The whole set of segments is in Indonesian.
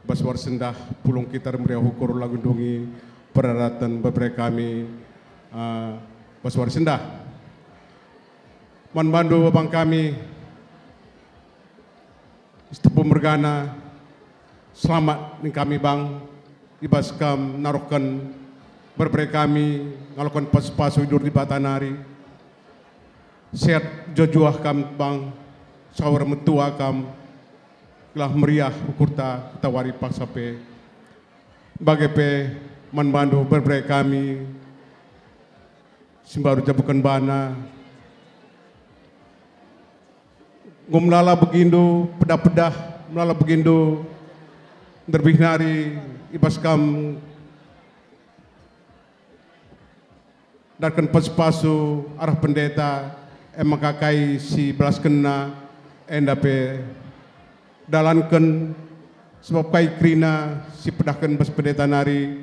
baswar sendah pulung kita meriah ukur lagundungi peraratan beberapa kami baswar sendah manbandu babang kami istepu mergana selamat ning kami bang ibas kam narokan beberapa kami ngalakan pas-pasu hidur di batanari sehat jojuah kam bang sawar metua kam telah meriah ukurta tawari paksape bagepe manbandu berbere kami simbaru jabukan bana ngumlala begindo pedah-pedah melala begindo derbihnari ibas kam darkan pas-pasu arah pendeta emakakai si belas kena endape dalankan sebab kai krina si pedahkan bas pendeta nari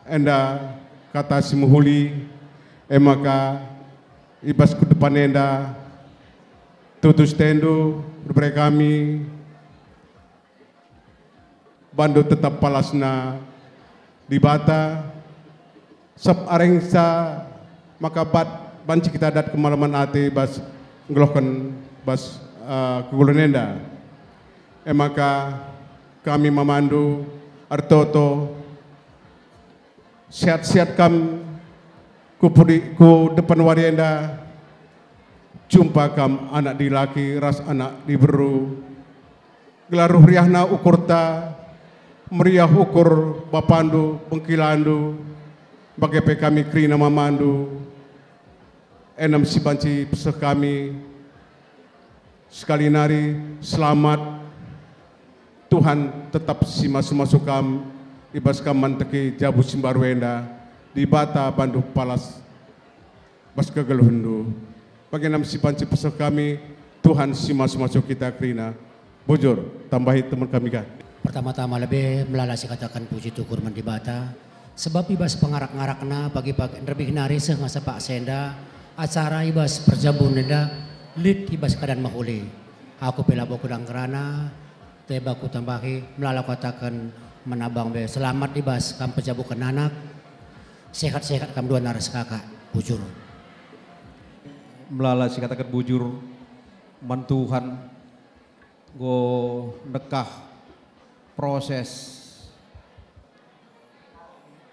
enda kata si muhuli emaka ibas ke depan enda tutus tendo berbere kami bandu tetap palasna di bata sab arengsa maka banci kita dat kemalaman ate bas ngelohkan bas kegulan enda emaka kami memandu artoto sehat-sehat kam ku depan warienda jumpa kam anak di laki ras anak di beru gelaruh riahna ukurta meriah ukur bapandu pengkilandu bagai kami krina mamandu enam si banci peseh kami sekali nari selamat Tuhan tetap si masuk kam ibas kam manteki jabu simbarwenda di bata bandu palas bas kegeluhendu bagi nam si panci pesah kami Tuhan si masuk kita krina bujur tambahi teman kami kan pertama-tama lebih melalasi katakan puji tukur mandi bata sebab ibas pengarak-ngarakna bagi-bagi lebih nari sehingga pak senda acara ibas perjabun nenda lid ibas kadan mahuli aku pela bokudang kerana tebaku tambahi melalui katakan menabang be selamat ibas kam pejabukan anak sehat-sehat kam dua naras kakak bujur melalui si katakan bujur mantuhan go nekah proses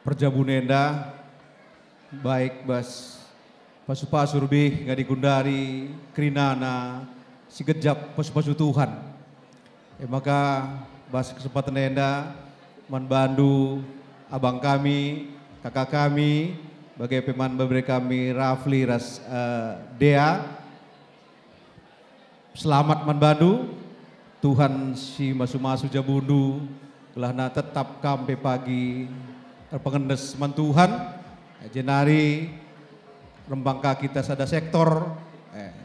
perjabunenda baik bas pasu-pasur bih ngadi gundari krinana si gejap pasu-pasu Tuhan maka bas kesempatan enda manbandu abang kami kakak kami bagai peman beberapa kami Rafli ras Dea selamat manbandu Tuhan si masu-masu jabundu gelahna tetap kampe pagi terpengendes mantuhan jenari rembangka kita sada sektor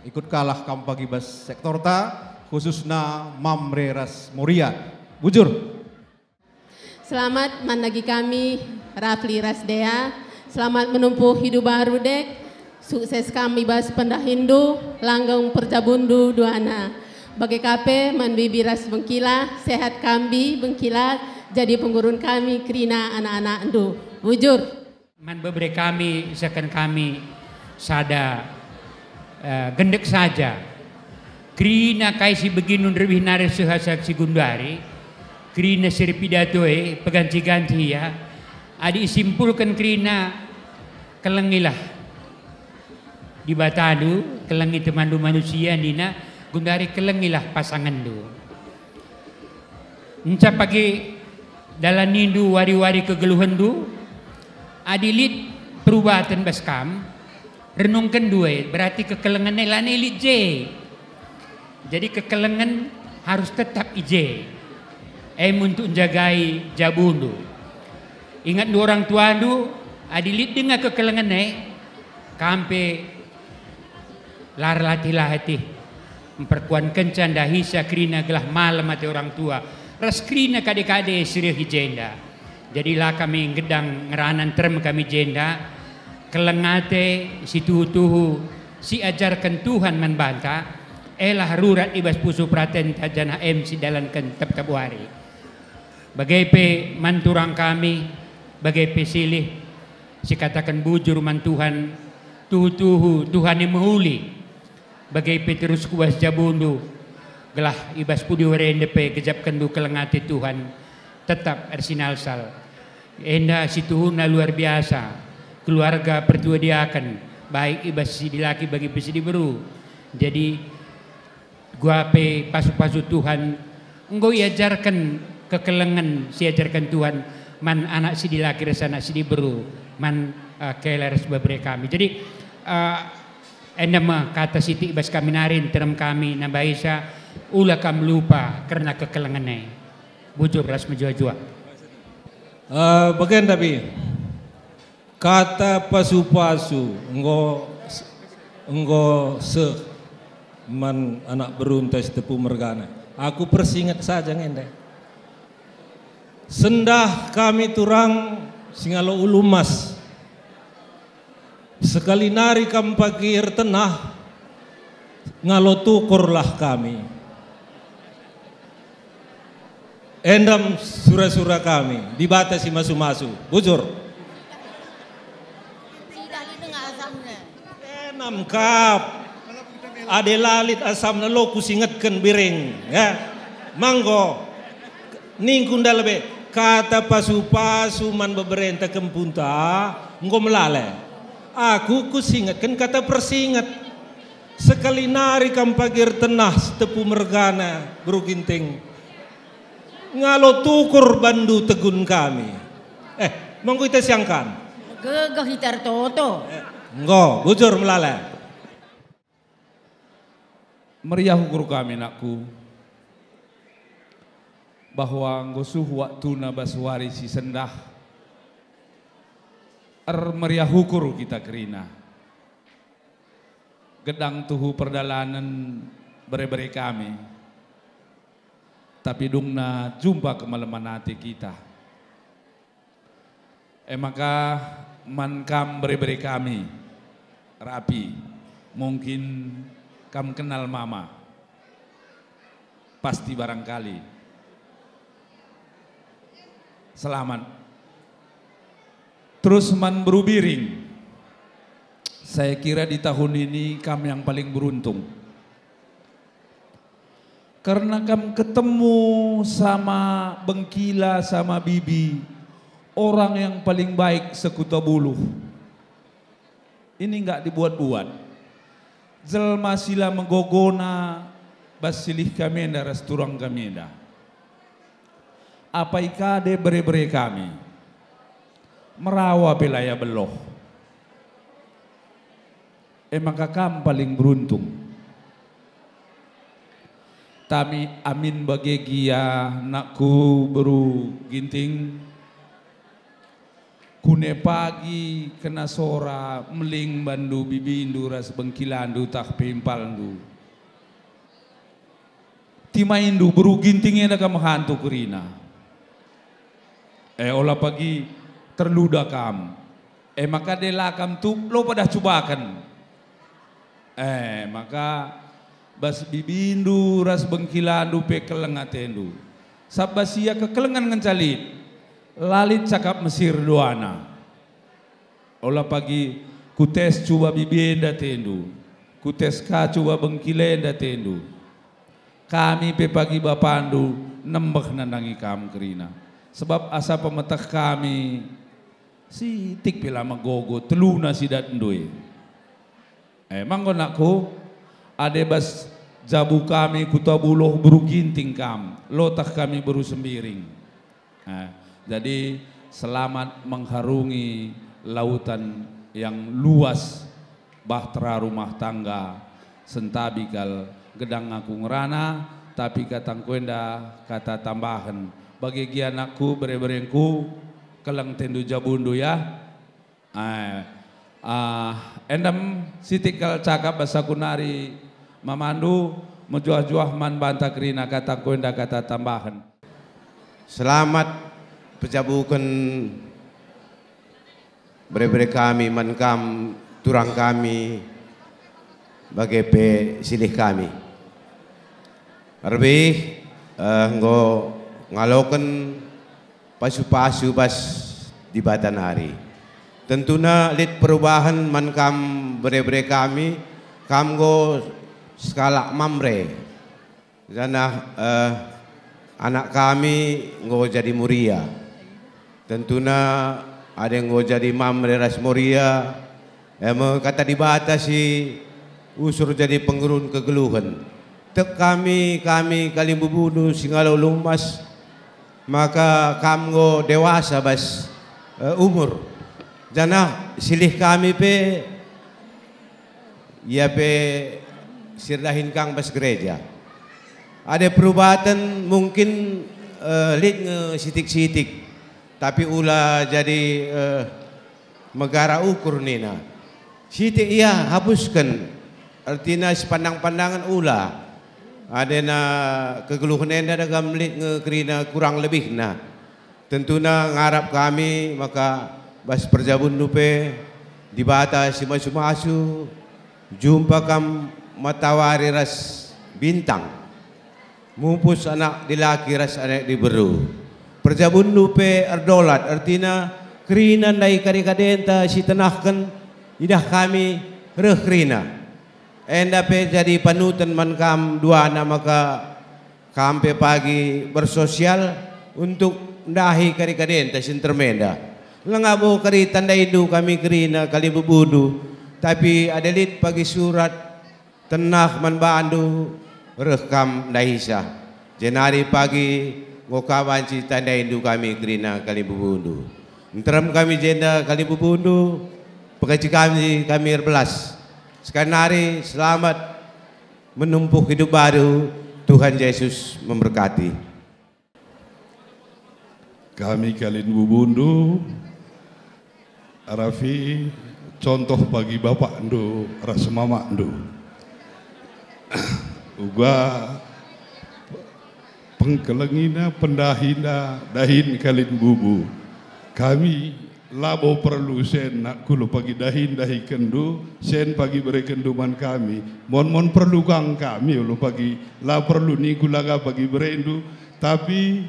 ikut kalah kam pagi bas sektor ta khususnya Mamre ras Moria bujur selamat mandagi kami Rafli Rasdea selamat menempuh hidup baru dek sukses kami bas pendahindu langgeng perjabundu duana bagi kape man bibi ras bengkila sehat kami bengkila jadi penggurun kami krina anak-anak endu bujur man bebre kami sekan kami sada gendek saja krina kaisi beginun lebih nare sehasak si gundari krina seri pidatoe peganti-ganti ya adi simpulkan krina kelengilah di batadu kelengi temandu manusia nina gundari kelengilah pasangan du enca pagi dalam nindu wari-wari kegeluhan du adilit perubatan baskam renungkan dua berarti kekelengan elane elit J jadi kekelengan harus tetap ije untuk menjagai jabundu ingat dua orang tua du adilit dengan kekelengan kampe lar latih memperkuat kencan dahisa krina gelah malam mati orang tua ras krina kade-kade sirih jenda jadilah kami gedang ngeranan term kami jenda kelengate si tuhu si ajarkan Tuhan membantah elah rurat ibas pusu praten tajana si dalankan tep-tep wari Bagai pe manturang kami, bagai pe silih, si katakan bujur man Tuhan, tuhu Tuhan yang mahuli. Bagai pe terus kuas jabundu, gelah ibas pudi warende pe kejapkan du kelengati Tuhan, tetap arsinal sal. Enda si Tuhan luar biasa, keluarga pertua diakan, baik ibas si dilaki bagi pe si diberu. Jadi gua pe pasu-pasu Tuhan, engkau iajarkan kekelengan si ajarkan Tuhan man anak si dilaki rasa anak si diberu man keleres bebre kami. Jadi enda mah kata siti bas kami narin terem kami nabaisa ulah kam lupa karena kekelengannya bujur ras menjua-jua. Bagian tapi kata pasu-pasu enggo se man anak beruntas tepu mergana. Aku persingat saja ngende. Sendah kami turang singalo ulumas. Sekali nari kam pagir tenah ngalo tukurlah kami. Endam sura-sura kami dibatasi masu-masu. Bujur. Enam kap. Ade lalit asam na lo kusingatkan biring ya. Manggo ningkun dalbe kata pasu-pasu man beberenta kempunta engko melale. Aku kusingatkan kata persingat. Sekali nari kam pagir tenah tepu mergana beruginting. Ngalo tukur bandu tegun kami. Monggo kita siangkan. Gegah hitar toto. Engko bujur melale. Meriah ukur kami nakku bahwa ngosuh waktu nabaswari si sendah meriah ukur kita kerina gedang tuhu perdalanan bere-bere kami tapi dungna jumpa kemalaman hati kita maka mankam bere-bere kami rapi mungkin kamu kenal mama, pasti barangkali. Selamat. Terus man berubiring. Saya kira di tahun ini kamu yang paling beruntung. Karena kamu ketemu sama Bengkila, sama Bibi, orang yang paling baik sekuta buluh. Ini enggak dibuat-buat. Jelma sila menggogona basilih kamenda resturang kamenda. Apa ikade bere-bere kami merawa belaya beloh. Maka kam paling beruntung. Tami amin bagegia nakku beru ginting. Kune pagi kena sora meling bandu bibindu ras bengkilandu tak pimpaldu. Timaindu beru gintingnya nak menghantu kerina. Olah pagi terluda kam. Maka delakam tu lo pada cubakan. Maka bas bibindu ras bengkilandu pekelengatendu. Sabasia kekelengan ngencalit. Lalit cakap Mesir doana. Olah pagi kutes cuba bibenda tendu. Kutes ka cuba bengkilenda tendu. Kami pe pagi bapandu nembak nandangi kam kerina. Sebab asa pemetak kami si tik pila magogo teluna si datendui. Mangko nakku ade bas jabu kami kutabuloh beru ginting kam. Lotak kami beru sembiring. Jadi selamat mengharungi lautan yang luas bahtera rumah tangga sentabikal gedang aku ngerana tapi katang kuenda kata tambahan bagi gianakku bere-berengku kelang tendu jabundu ya. Endam sitikal cakap bahasa kunari mamandu mejuah-juah man banta kerina kata kuenda kata tambahan. Selamat pejabukan bere-bere kami mankam turang kami bagai pe silih kami. Lebih ngaloken pasu-pasu bas di Batanari. Tentunya lid perubahan man kam bere-bere kami go skala mamre. Jana anak kami ngo jadi muria. Tentunya ada yang ngo jadi mamre ras muria. Kata di batasi usur jadi pengurun kegeluhan. Tek kami Kalimbu Bundu Singalau Lumas maka kamgo dewasa bas umur. Jana silih kami pe ya pe sirdahin kang bas gereja. Ada perubahan mungkin lid sitik-sitik tapi ulah jadi megara ukur nina. Sitik iya hapuskan artinya sepandang-pandangan ulah. Ada na kegeluhan enda dagam lid ngekrina kurang lebih na. Tentunya ngarap kami maka bas Perjabundu pe di bata si masu-masu jumpa kam matawari ras bintang. Mumpus anak dilaki ras anak diberu. Perjabundu pe erdolat artinya krina nai kadenta si tenahkan idah kami rekrina. Enda pe jadi panutan man kam dua anak maka kampe pagi bersosial untuk dahi kadenta sintermenda. Langabo kari tanda idu kami kerina Kalimbu Bundu tapi ada lid pagi surat tenah man bandu rekam dahisa. Jenari pagi ngokawan si tanda idu kami kerina Kalimbu Bundu. Enteram kami jenda Kalimbu Bundu pegaji kami erbelas. Sekarang hari selamat menumpuk hidup baru. Tuhan Yesus memberkati. Kami Kalimbu Bundu Arafi contoh bagi bapak ndo rasa mama ndo. Uga pengkelengina pendahina dahin Kalimbu Bundu. Kami labo perlu sen nak kulo pagi dahin dahi kendu sen pagi beri kenduman kami mon perlu kang kami lo pagi la perlu ni kulaga pagi berendu tapi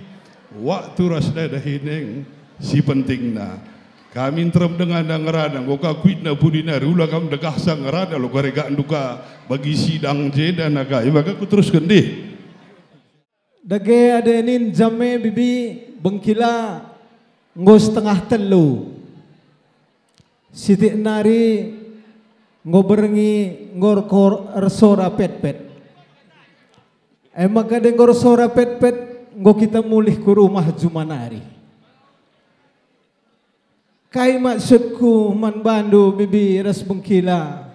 waktu ras dahineng si pentingna kami terem dengan ngeradang goka kuitna pudina rula kam dekah sang ngerada lo garega duka bagi sidang jeda naga maka ku teruskan deh dage adenin jamme bibi bengkila ngos tengah telu sitik nari ngoberengi ngor sora pet-pet maka de ngor sora pet-pet ngo kita mulih ke rumah Jumanari kai maksudku man bandu bibi ras bengkila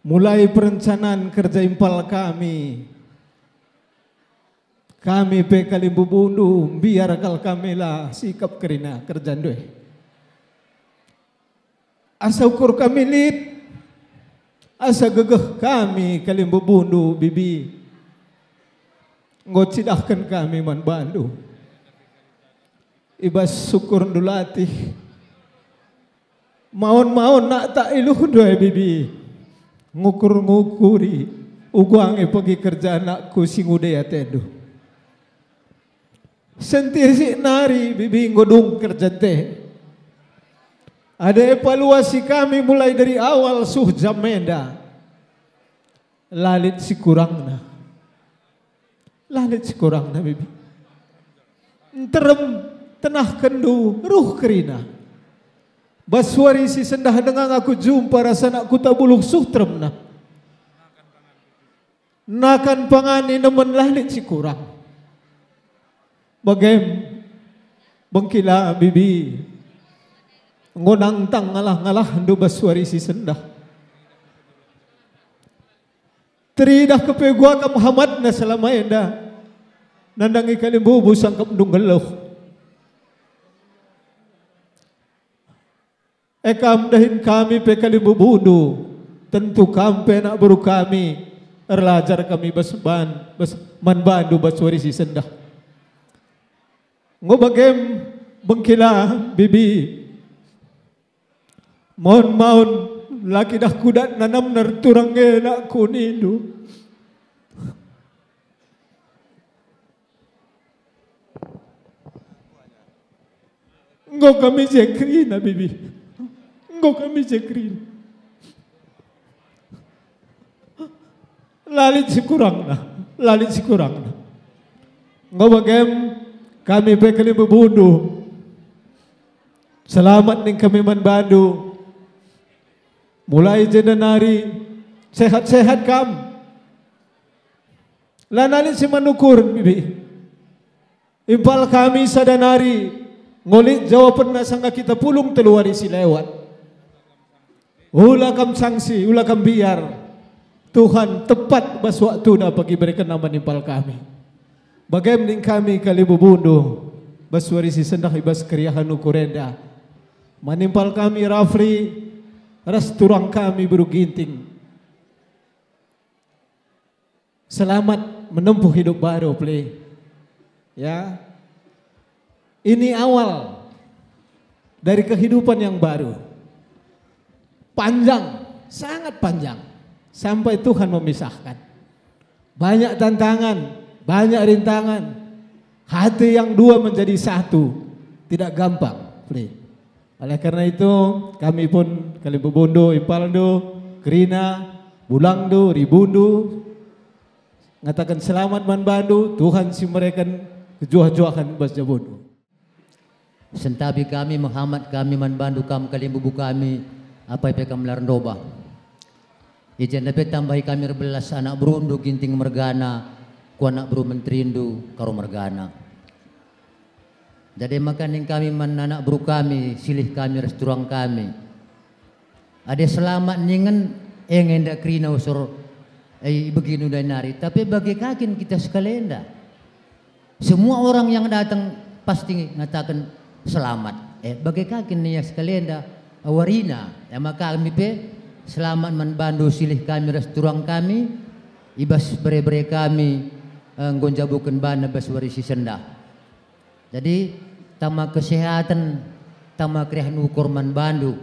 mulai perencanaan kerja impal kami pe Kalimbu Bundu biar kal kami lah sikap kerina kerjaan doy. Asa ukur kami lid, asa gegeh kami Kalimbu Bundu bibi. Ngot sidahkan kami man bandu. Ibas syukur dulatih. Maon nak tak iluh doy bibi. Ngukur-ngukuri. Uguangi pergi kerja anakku singudaya teduh. Sentisi nari bibi ngodung kerja teh. Ada evaluasi kami mulai dari awal suh jamenda. Lalit si kurangna. Lalit si kurangna bibi. Terem tenah kendu ruh kerina. Baswari si sendah dengan aku jumpa rasa nak kutabuluk suh teremna. Nakan pangani nemen lalit si kurang. Bagem bengkila bibi ngonang tang ngalah ndo baswari si sendah teridah kepegua ka Muhammad na selama enda nandangi Kalimbu busang kapndung geluh ekam dahin kami pe Kalimbu Bundu tentu kampe nak baru kami erlajar kami basban man bandu baswari si sendah ngobagem bengkila bibi maun laki dah kudat nanam nerturang nak kunindu Engkau kami jekrina bibi. Engkau kami jekrina. Lalit si kurangna. Engkau bagem kami bekali bebunuh. Selamat ning kami man Bandu. Mulai jenenari sehat-sehat kam. Lanalin si manukur bibi. Impal kami sadanari ngolit jawaban na sangga kita pulung teluari si lewat. Ula kam sanksi, ula kam biar. Tuhan tepat bas waktu na bagi mereka nama nimpal kami. Bagaimana kami kali bubundu baswari si sendak ibas keriahan ukurenda. Manimpal kami Rafli ras turang kami beruginting. Selamat menempuh hidup baru play. Ya. Ini awal dari kehidupan yang baru. Panjang, sangat panjang. Sampai Tuhan memisahkan. Banyak tantangan, banyak rintangan. Hati yang dua menjadi satu. Tidak gampang. Oleh karena itu kami pun kali bebondo, impaldo, kerina, bulangdo, ribundu. Ngatakan selamat man Bandu, Tuhan si mereka kejuah-juahan bas jabondo. Sentabi kami Muhammad kami man Bandu kam kali bubu kami apa ipe kam larandoba. Ijen dapat tambahi kami rebelas anak berundu ginting mergana ku anak bru menterindu karo mergana. Jadi makanin kami man anak bru kami silih kami restoran kami. Ada selamat ningan engenda krina usur begini udah nari. Tapi bagi kakin kita sekalian semua orang yang datang pasti ngatakan selamat. Bagi kakin nih sekalian awarina. Ya maka kami selamat man Bandu silih kami restoran kami ibas bere-bere kami ngonjabukan bana baswari si senda. Jadi tama kesehatan tama krihan ukur man Bandu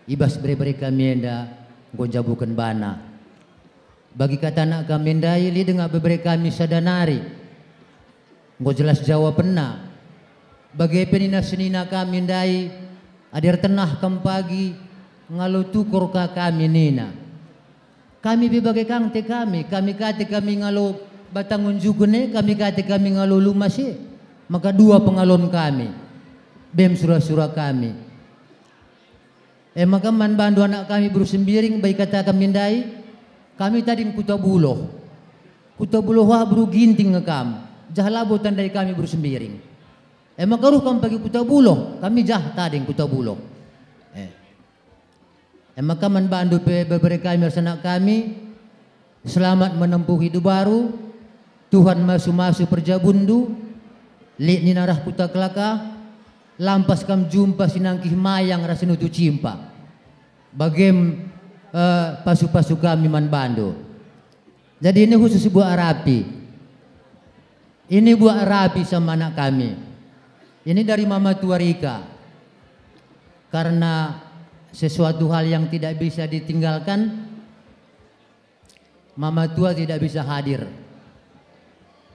ibas bere-bere kami enda ngonjabukan bana. Bagi kata anak kami enda ili dengan bere kami sadanari ngo jelas jawab pena. Bagi penina senina kami ndai adir tenah kam pagi ngalu tukur ka kami nina. Kami bibagai kang te kami kate kami ngalu batangun jugune, kami kate kami ngalu lumasi. Maka dua pengalon kami. Bem surah-surah kami. Maka man Bandu anak kami berusembiring baik kata kami ndai. Kami tadi Kutabuloh. Kutabuloh wah buru ginting ngekam. Jahlabo tandai kami berusembiring. Maka ruh kami pagi Kutabuloh. Kami jah tadi Kutabuloh. Maka man Bandu beberapa kami bersama kami selamat menempuh hidup baru. Tuhan masu-masu perjabundu li ninarah kuta kelaka lampas kam jumpa sinangkih mayang rasinutu cimpa bagem pasu-pasu kami man Bandu. Jadi ini khusus buah Arabi. Ini buah Arabi sama anak kami. Ini dari Mama Tua Rika. Karena sesuatu hal yang tidak bisa ditinggalkan, Mama Tua tidak bisa hadir.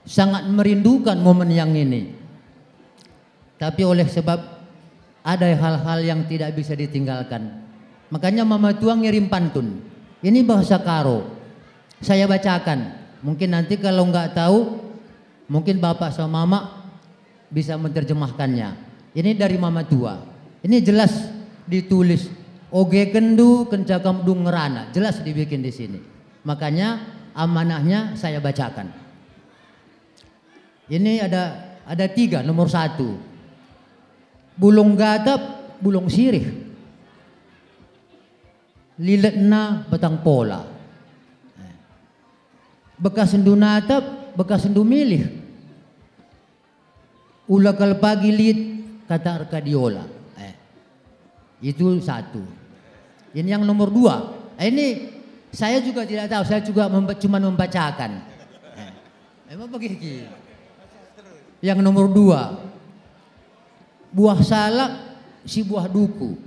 Sangat merindukan momen yang ini. Tapi oleh sebab ada hal-hal yang tidak bisa ditinggalkan, makanya Mama Tua ngirim pantun. Ini bahasa Karo. Saya bacakan. Mungkin nanti kalau nggak tahu, mungkin Bapak sama Mama bisa menerjemahkannya. Ini dari Mama Tua. Ini jelas ditulis. Oge kendu kencakam dung ngerana, jelas dibikin di sini. Makanya amanahnya saya bacakan. Ini ada 3, nomor 1. Bulung gatap, bulung sirih. Liletna batang pola. Bekas sendu natap, bekas sendu milih. Ulakal pagi lit kata Arkadiola. Itu 1. Ini yang nomor 2. Ini saya juga tidak tahu, saya juga cuma membacakan. Emang begitu. Yang nomor 2. Buah salak si buah duku.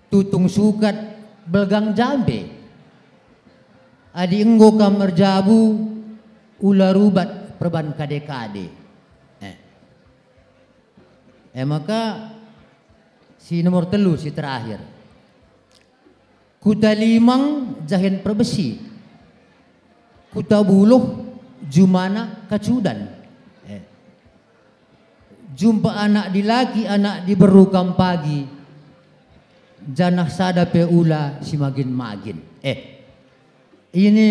Tutung sukat belgang jambe. Adi enggo kamar jabu ula rubat perban kade-kade. Maka si nomor telu si terakhir. Kuta limang jahin perbesi. Kuta buluh jumana kacudan. Jumpa anak di laki, anak di berukam pagi. Janah sada peula si magin-magin. Ini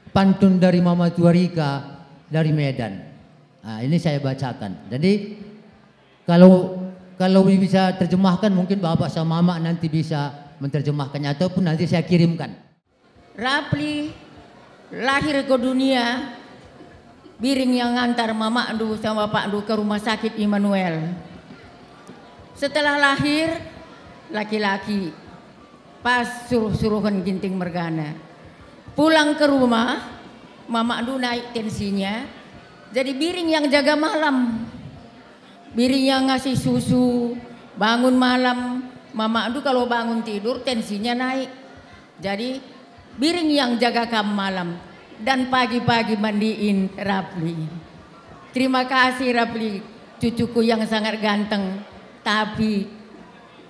pantun dari Mama Tuarika dari Medan. Nah, ini saya bacakan. Jadi kalau bisa terjemahkan mungkin Bapak sama Mama nanti bisa menerjemahkannya ataupun nanti saya kirimkan. Rapli lahir ke dunia biring yang ngantar Mama Andu sama Pak Andu ke rumah sakit Immanuel. Setelah lahir laki-laki pas suruh-suruhan ginting mergana. Pulang ke rumah Mama Andu naik tensinya. Jadi biring yang jaga malam. Biring yang ngasih susu, bangun malam. Mama Andu kalau bangun tidur tensinya naik. Jadi biring yang jaga kam malam. Dan pagi-pagi mandiin Rapli. Terima kasih Rapli, cucuku yang sangat ganteng. Tapi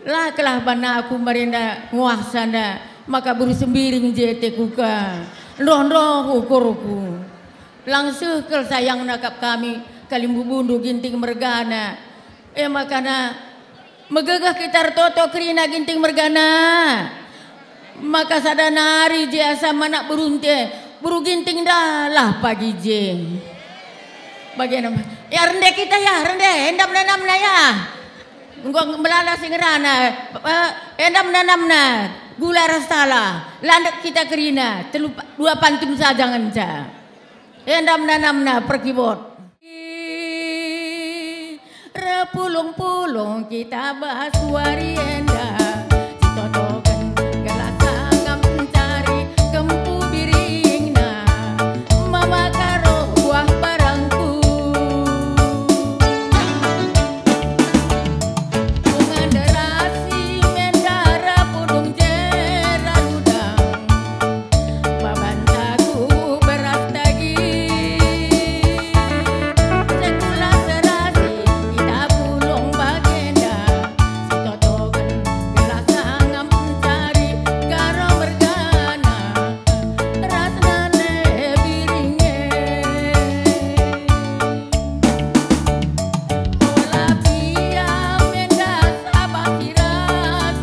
lah bana aku merenda nguasana maka buru sembiring jete kuka. Ndoh ukurku. Langsung kel sayang nakap kami kalimbu bundu ginting mergana. Makana megagah kita toto krina ginting mergana. Maka sadanari jasa manak berunte. Buru ginting dah lah pagi je. Bagaimana? Ya rende kita ya rende. Endam nanamna ya. Engkau melala singerana. Endam nanamna. Gula rastala. Landak kita kerina. Dua pantun saja ngenca. Endam nanamna perkibot. Repulung-pulung kita bahas wari endah. Citotokan gelas sangam mencari kempu biringna. Mama karo buah barangku. Bunga derasi mendara pudung jera udang. Babantaku beras daging. Sekula serasi kita pulung bagenda. Sitotokan gelas sangam mencari karo bergana. Rasnane biringe. Ola pia menda sabah kira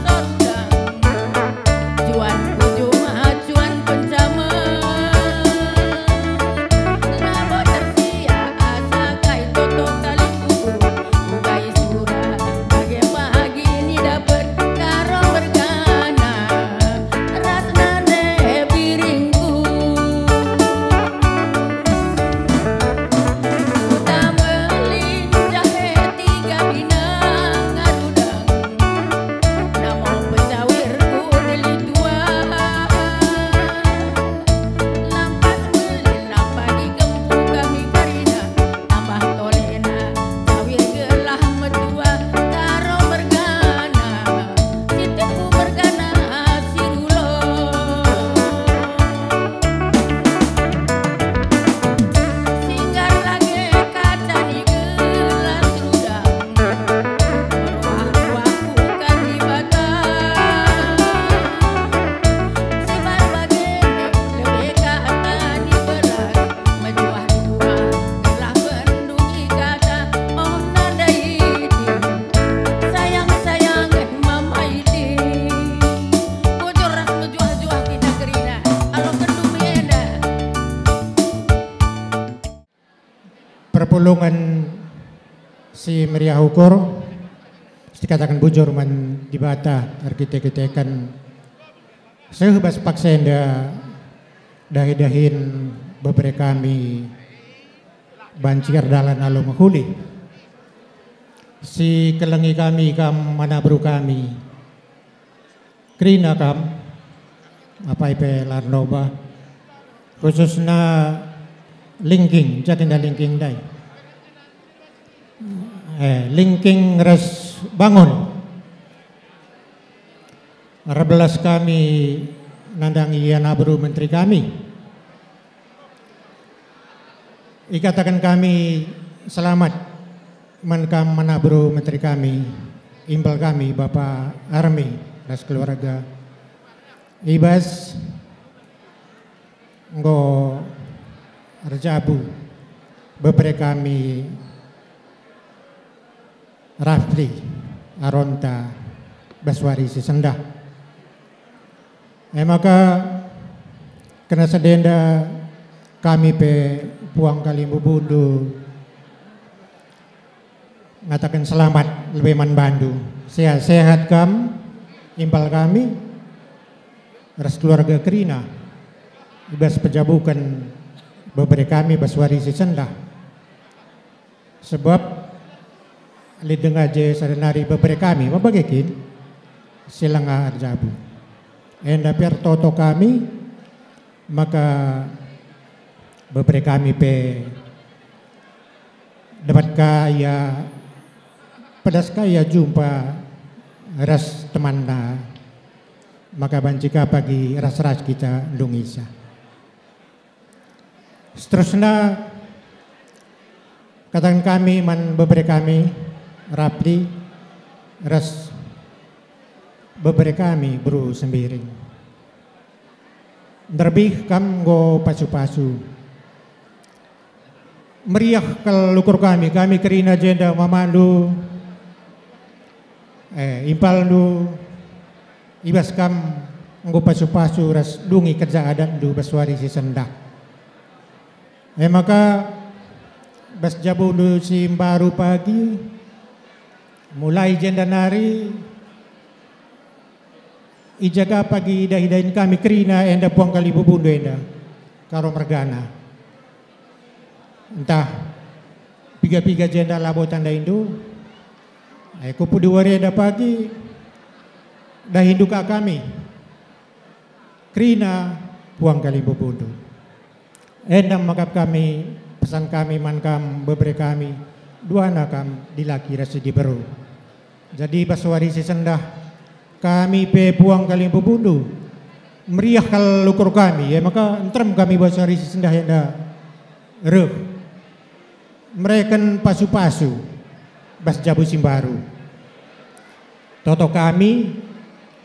sorudang. Cuan kujuma cuan pencama. Nabo tersia asa kai toto kali kuku. Bukai surah bagi pagi ini dapat karo bergana. Rasnane biringku. Kuta melin jahe tiga binang adudang. Namo pencawirku deli tua. Lampas melin lapagi kempu kami karina. Tambah tolena cawir gelah medua karo bergana. Sitiku bergana sirulo. Singgar lagi kaca di gelas rudang. Meruah-ruahku kan di bata. Sibar bagene lebih kata di beras. Mejuah dua gelah bendungi kata. Oh nada iti. Sayang-sayangan mama iti. Bocor ras mejuah-juah kita kerina. Alo kendung eda. Perpulungan si meriah ukur dikatakan bujur man dibata arkitek-arkitekkan sehebas paksenda dahi-dahin beberapa kami bancir dalan alo mahuli si kelengi kami kam manabru kami krina kam apa ipe larnoba khususnya linking jatinda linking dai linking res bangun 12 kami nandangi yanabru menteri kami ikatakan kami selamat Mankam Manabro Menteri kami, Impal kami Bapak Army dan keluarga. Ibas Ngo Rajabu Bebre kami Rafli Aronta Baswari Sisendah. Maka kena sedenda kami pe Puang Kalimbu Bundu ngatakan selamat lebih man bandu. Sehat kam impal kami ras keluarga Kerina ibas pejabukan beberapa kami Baswari Sisendah. Sebab lideng aja sadanari beberapa kami mabagikin silang arjabu. Enda piar toto kami maka beberapa kami pe dapat kaya pedas kaya jumpa ras teman na maka bancika pagi ras-ras kita dungisa. Seterusnya katakan kami man beberapa kami Rapli ras beberapa kami bro sembiring. Derbih kam go pasu-pasu. Meriah kelukur kami Kerina jenda mamandu impal du ibas kam nggo pasu-pasu ras dungi kerja adat du Baswari Sisendah. Maka bas jabu du simbaru pagi mulai jenda nari ijaga pagi ida-idain kami Kerina enda Puang Kalimbu Bundu enda karo mergana. Entah piga-piga jenda labo tanda Hindu. Kupu diwari ada pagi dah Hindu kak kami Kerina Puang Kalimbu Bundu. Endam makap kami pesan kami mankam beberapa kami dua nakam dilaki rasa diberu. Jadi Baswari Sisendah kami pe Puang Kalimbu Bundu meriah kal lukur kami maka entrem kami Baswari Sisendah yang dah reh mereka pasu-pasu bas jabu simbaru. Toto kami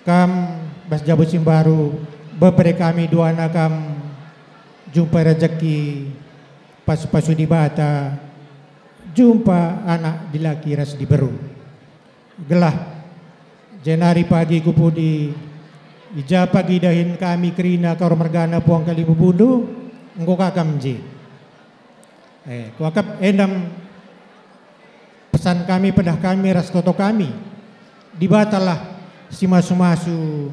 kam bas jabu simbaru beberapa kami dua nakam jumpa rezeki pasu-pasu di bata jumpa anak dilaki ras diberu. Gelah jenari pagi kupudi ija pagi dahin kami Kerina karo mergana Puang Kalimbu Bundu engko kakam je. Kuakap endam pesan kami pedah kami ras toto kami dibatalah si masu-masu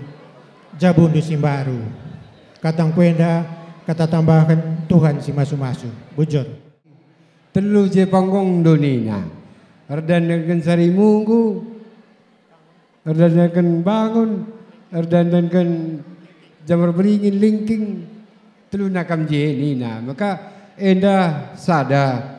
jabundu simbaru. Katang kuenda kata tambahkan Tuhan si masu-masu bujur. Telu je panggong donina erdandakan sari munggu erdandakan bangun erdandakan jamur beringin lingking telu nakam je nina maka enda sada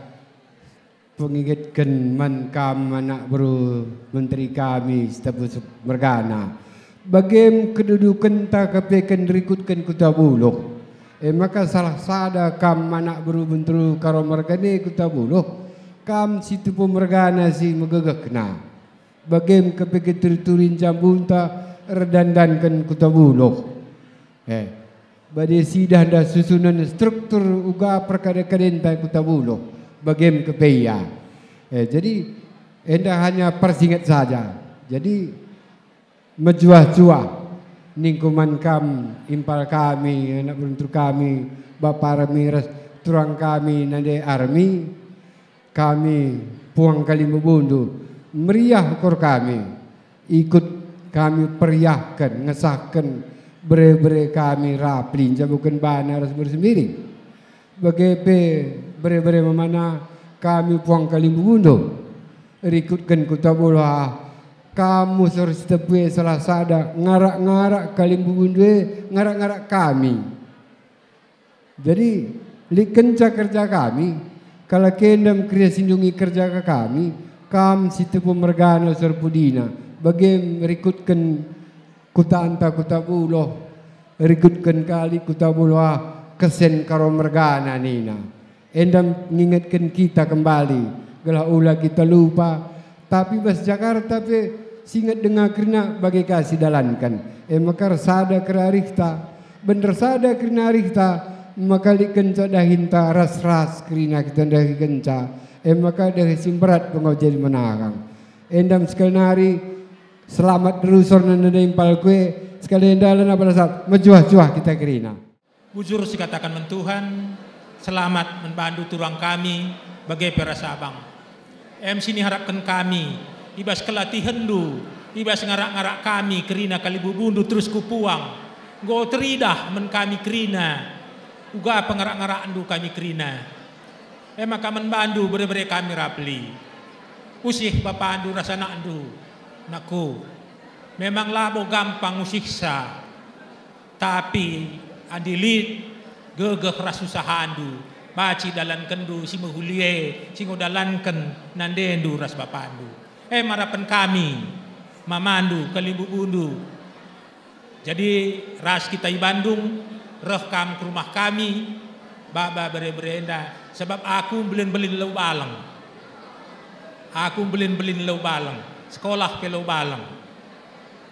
pengingatkan mankam anak bro menteri kami stafus mergana bagem kedudukan tak kepekan rikutkan kuta buluh maka salah sada kam anak bro menteri karo mergane kuta buluh kam situ pemergana si megegekna bagem kepekan teriturin jambunta redandankan kuta buluh badai sidah dah susunan struktur uga perkara-kadenta kuta buluh bagem kepeya. Jadi enda hanya persingat saja. Jadi mejuah-juah ningkuman kam impal kami anak beruntur kami Bapak Ramiras turang kami nade army kami Puang Kalimbu Bundu meriah kor kami ikut kami periahkan ngesahkan bere-bere kami Rapli jabukan bana ras bersemiring bagepe bere-bere memana kami Puang Kalimbu Bundu rikutkan kuta bola kamu harus tepi salah sada ngarak-ngarak Kalimbu Bundu ngarak-ngarak kami. Jadi likenca kerja kami kalau kendam kriya sindungi kerja ke kami kam situ pemergana serpudina bagi rikutkan kuta anta kuta buloh rikutkan kali kuta buloh kesen karo mergana nina endam mengingatkan kita kembali gelah ula kita lupa. Tapi bas Jakarta pe singat dengar kerana bagi kasih dalankan. Makar sada kerarikta, bener sada kerana rikta, maka likenca dahinta ras-ras kerana kita dahi kenca. Maka dari simperat pengojel menarang. Endam sekali nari selamat terusor nanda impal kue sekali endalan pada saat mejuah-juah kita kerina. Bujur si katakan mentuhan, selamat membantu turang kami bagai perasabang. Sini harapkan kami, ibas kelatihan du, ibas ngarak-ngarak kami kerina kali bubundu terus kupuang. Go teridah men kami kerina, uga pengarak-ngarak du kami kerina. Maka membantu bere-bere kami rapli. Usih bapak andu rasa nak andu, nakku. Memang labo gampang usiksa, tapi adilit gegeh rasusahandu baci dalan kendu si mehulie si ngodalanken nandendu ras bapandu marapan kami mamandu kalibu bundu. Jadi ras kita di Bandung rekam ke rumah kami baba bere-berenda sebab aku belin-belin lau balang, aku belin-belin lau balang, sekolah ke lau balang,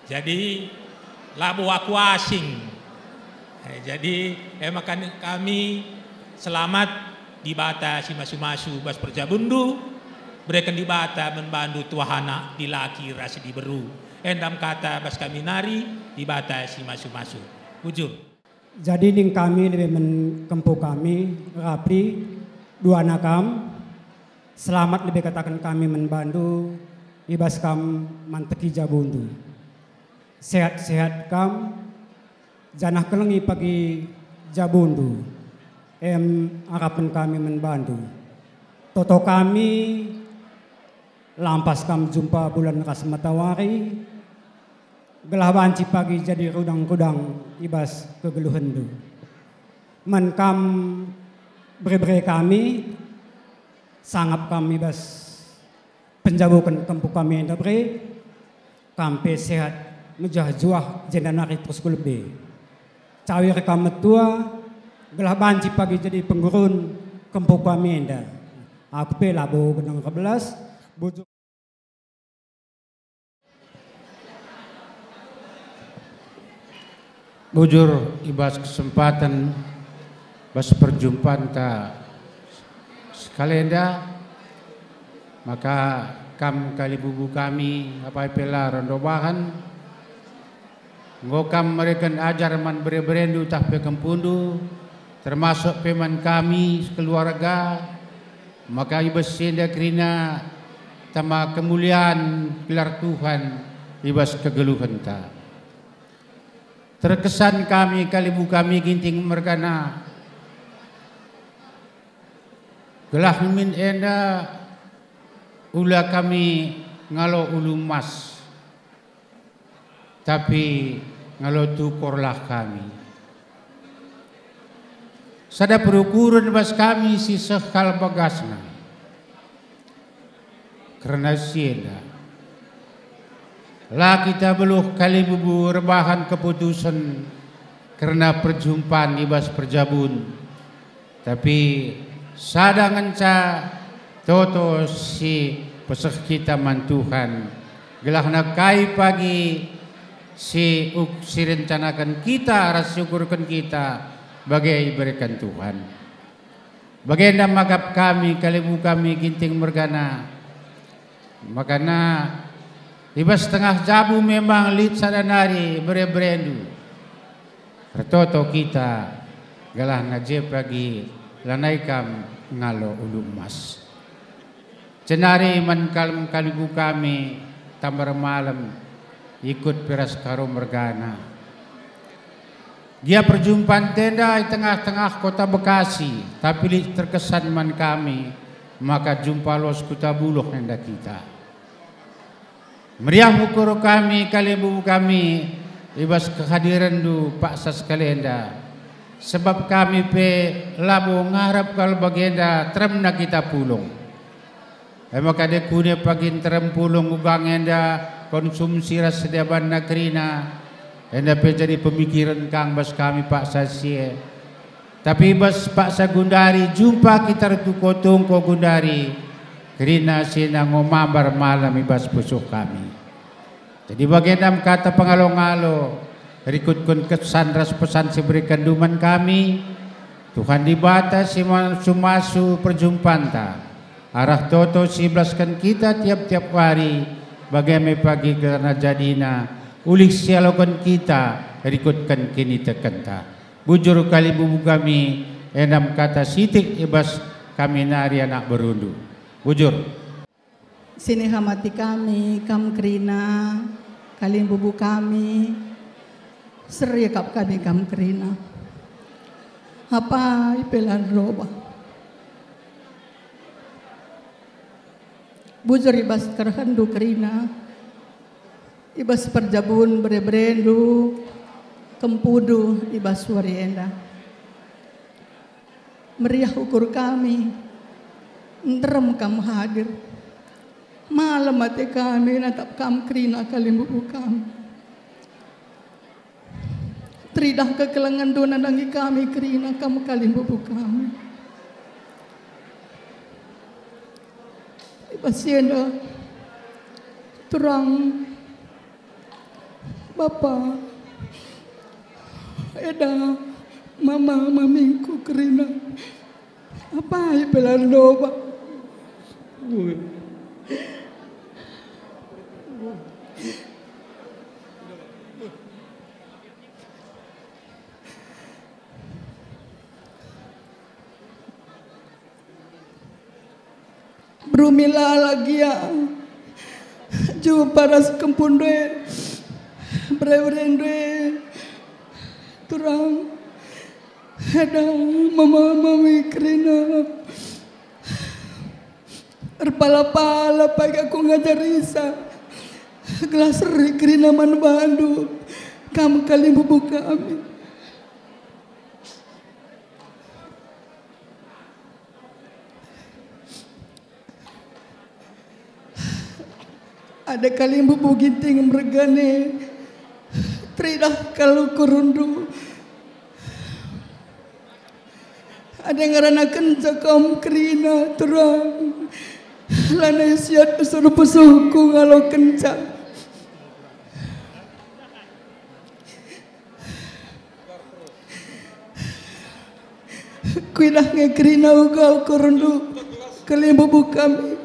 jadi labo aku asing. Jadi makan kami selamat di bata si masu-masu bas perjabundu berikan di bata membantu tuahana di laki rasi di beru endam kata bas kami nari di bata si masu-masu ujur. Jadi ning kami lebih menkempu kami rapli dua nakam selamat lebih katakan kami membantu ibas kam manteki jabundu sehat-sehat kam janah kelengi pagi jabundu harapan kami membantu toto kami lampas kami jumpa bulan kas matawari gelah banci pagi jadi rudang-rudang ibas kegeluhan du man kam bre-bre kami sangap kami ibas penjabukan kampu kami yang bre kampe sehat mejah juah jendanari terus kulbe cawir kamet tua gelah banci pagi jadi penggurun kempuk kami enda. Aku pe labo benang 11 bujuk. Bujur ibas kesempatan bas perjumpaan ta sekalenda maka kam kali bubu kami apa pela rondobahan ngokam mereka ajar man bere-berendu tah pe kempundu termasuk peman kami keluarga maka ibas senda kerina tama kemuliaan gelar Tuhan ibas kegeluhan ta terkesan kami kalibu kami ginting mergana gelah min enda ula kami ngalo ulu mas tapi ngalo tukorlah kami. Sada perukuran bas kami si sekal bagasna. Karena siena. Lah kita beluh kali bubu rebahan keputusan karena perjumpaan ibas perjabun. Tapi sada nganca toto si pesek kita man Tuhan. Gelah nakai pagi si rencanakan kita, rasyukurkan kita bagai berikan Tuhan. Bagaimana magap kami, kalibu kami ginting mergana. Makana ibas tengah jabu memang lit sadanari bere-berendu. Retoto kita galah ngaje pagi lanai kam ngalo ulu emas. Cenari man kalibu kami tambar malam ikut peras karo mergana. Dia perjumpaan tenda di tengah-tengah kota Bekasi, tapi terkesan man kami, maka jumpa los kota buluh nenda kita. Meriah ukur kami, kalibu kami, ibas kehadiran du Pak Sas Kalenda. Sebab kami pe labo ngarap kalau bagenda trem na kita pulung. Maka dekune pagin trem pulung ugang enda konsumsi ras sediaban nagrina enda pe jadi pemikiran kang bas kami Pak Sasie. Tapi bas Pak Sagundari jumpa kita tu kotong ko Gundari Kerina sina ngumambar malam ibas pusuh kami. Jadi bagian kata pengalo-ngalo, rikut-kun kesan ras pesan seberikan duman kami, Tuhan dibatas si sumasu perjumpaan ta. Arah toto siblaskan kita tiap-tiap hari, bagaimana pagi karena jadina, ulik sialokan kita, rikutkan kini tekenta. Bujur kali bubu kami, enam kata sitik ibas kami nari anak berundu. Bujur. Sini hamati kami, kam kerina, kalian bubu kami, seri kap kami kam kerina. Apa ipelan roba? Bujur ibas kerhendu kerina, ibas perjabun berebrendu, kempudu ibas warienda. Meriah ukur kami, nderem kamu hadir. Malam mati kami natap kam kerina kalian bubu kami. Tridah kekelengan dona dangi kami kerina kamu kalian bubu kami. Pasienda terang Bapa Eda Mama mamingku kerina apa ya pelando Pak. Brumila lagi ya, jumpa ras kempundwe, berebrendwe, turang, ada mama mami kerina, erpala-pala pagi aku ngajar Isa, gelas ri kerina man bandu, kamu kali bubu kami. Ada kali bubu ginting mergane, tridah kalau kurundu. Ada ngaranakan cakam kerina terang, lana siat suruh pesuhku ngalau kencang. Kuidah ngekerina ugal kurundu, kali bubu kami.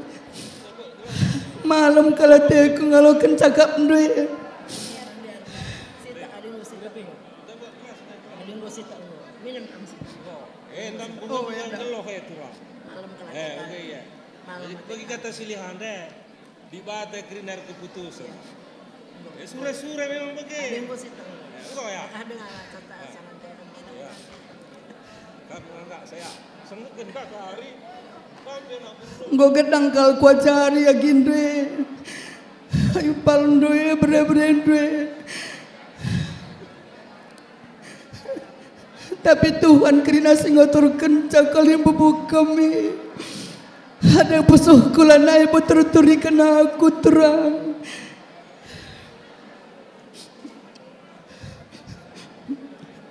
Malam kalau teku ngalau kencakap duit. Bagi kata silihan deh, di bata krinar keputusan. Sure-sure memang begini. Enggak ya? Enggak saya. Sengaja enggak hari. Gue gedang kal kuacari yakin dwe, ayu palun dwe bener-bener dwe. Tapi Tuhan kerina singotor kencang kali bubu kami. Ada pesuh kula naik betul-betul kena aku terang.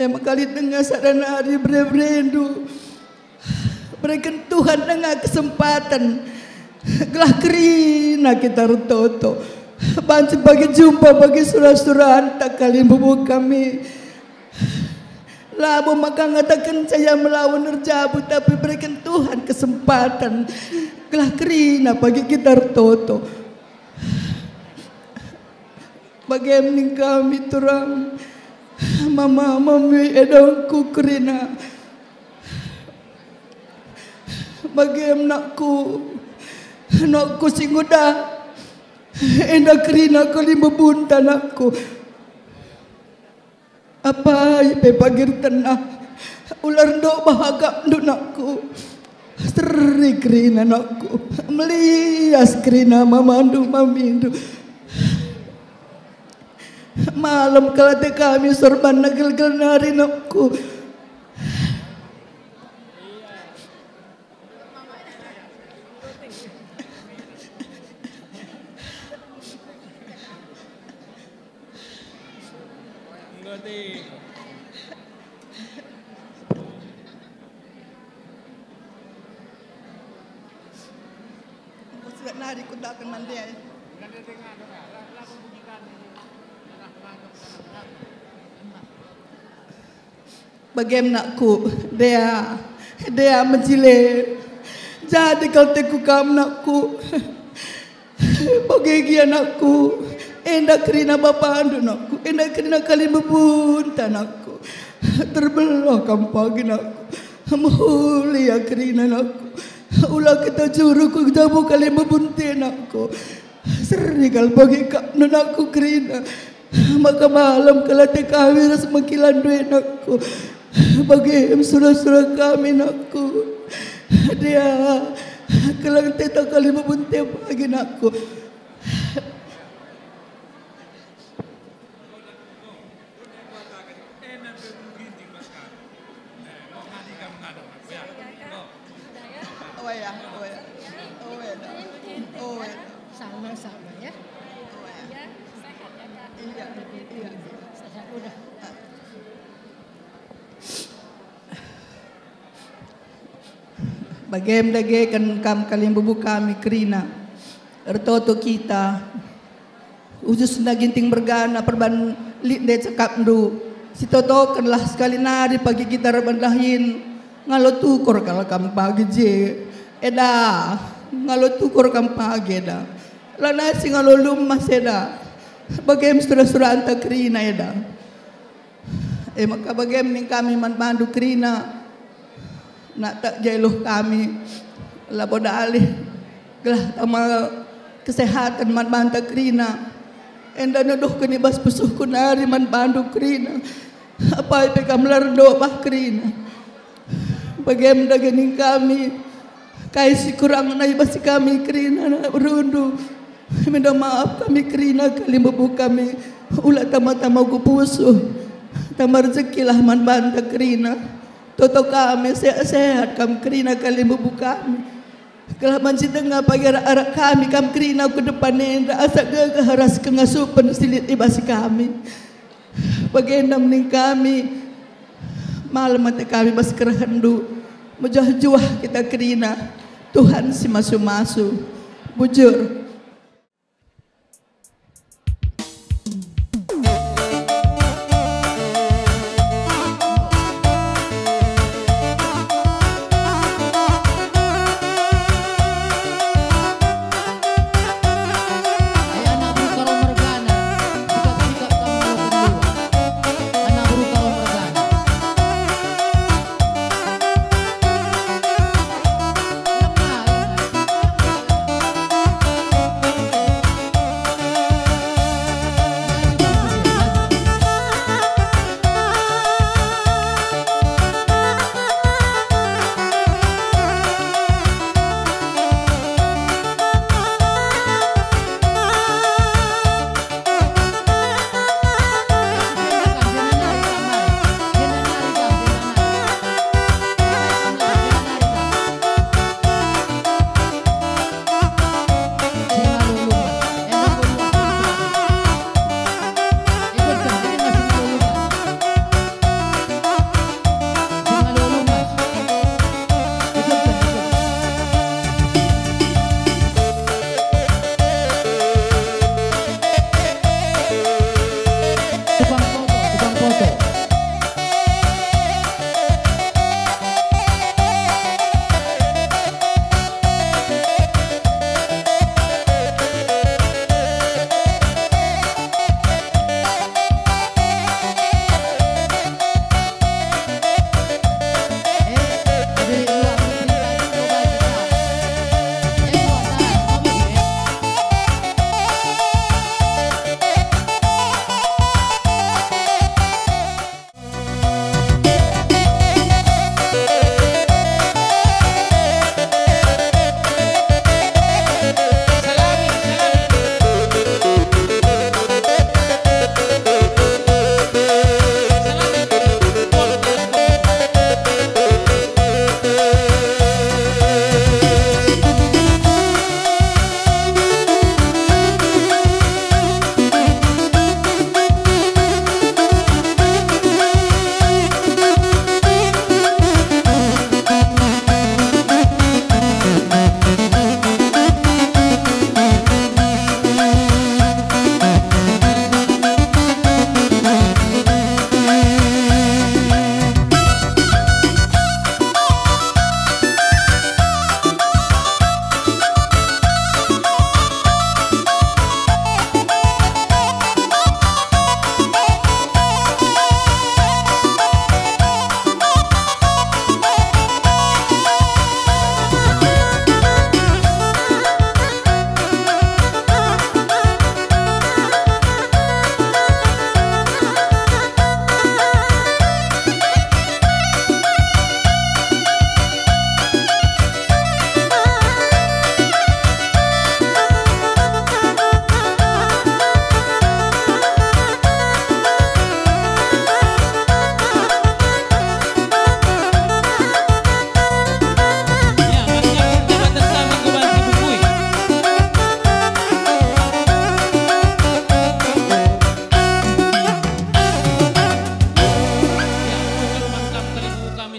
Emang kali tengah sadana hari bener-bener berikan Tuhan dengan kesempatan gelah kerina kita rutoto bantu bagi jumpa bagi surah-surah tak kali bubu kami labu maka ngatakan saya melawan nerjabu tapi berikan Tuhan kesempatan gelah kerina bagi kita rutoto bagaimana kami turang mama mami edongku kerina bagaimana nakku singuda enda kerina kali membunta nakku apa ipe pagir tenah ular ndok bahagap nduk nakku seri kerina nakku melias kerina mamandu mamindu malam kalate kami sorban nagel-gel nari nakku. katakan mandi. Bagaimana nakku dia menjile. Jadi kalau teku kamu nakku, bagi anakku, endak kerina bapa andu nakku, endak kerina kali bebunta nakku, terbelah kamu pagi nakku, mulia kerina nakku, ulah kita juru ku jamu kali bebunti nakku, seri kal bagi kamu nakku kerina, maka malam kalau tekawir semakilan duit nakku. Bagi surah-surah kami nakku, dia kelang teta kali membuntai bagi nakku. Sama-sama ya. Ya, sehat ya Kak. Iya. Sehat udah. Bagaimana kan kam kalian bubu kami kerina ertoto kita usus na ginting bergana perban lit de cakap ndu si toto kanlah sekali nari pagi kita rebandahin ngalo tukur kalau kam pagi je eda ngalo tukur kam pagi eda lana si ngalo lumah seda bagaimana surah-surah anta kerina eda maka bagaimana kami man bandu kerina nak tak jailuh kami laboda alih gelah tama kesehatan man banta krina enda nuduh kini bas pusuh kunari man bandu krina apa ipe kamlar do bah krina bagaimana gini kami kaisi kurang nai basi kami krina na rundu minta maaf kami krina kali bebu kami ulah tama-tama ku pusuh tama rezeki lah man banta krina toto kami sehat kami kerina kali bubu kami kalau manci tengah pagi arak kami kerina ke depan nenda asa keharas kengasupan silit ibasi kami bagaimana mening kami malam mati kami bas kerhendu mujah-juah kita kerina Tuhan si masu-masu bujur.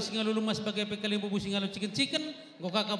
singalulu mas bagai pekalim bubu singalu chicken chicken, go kakak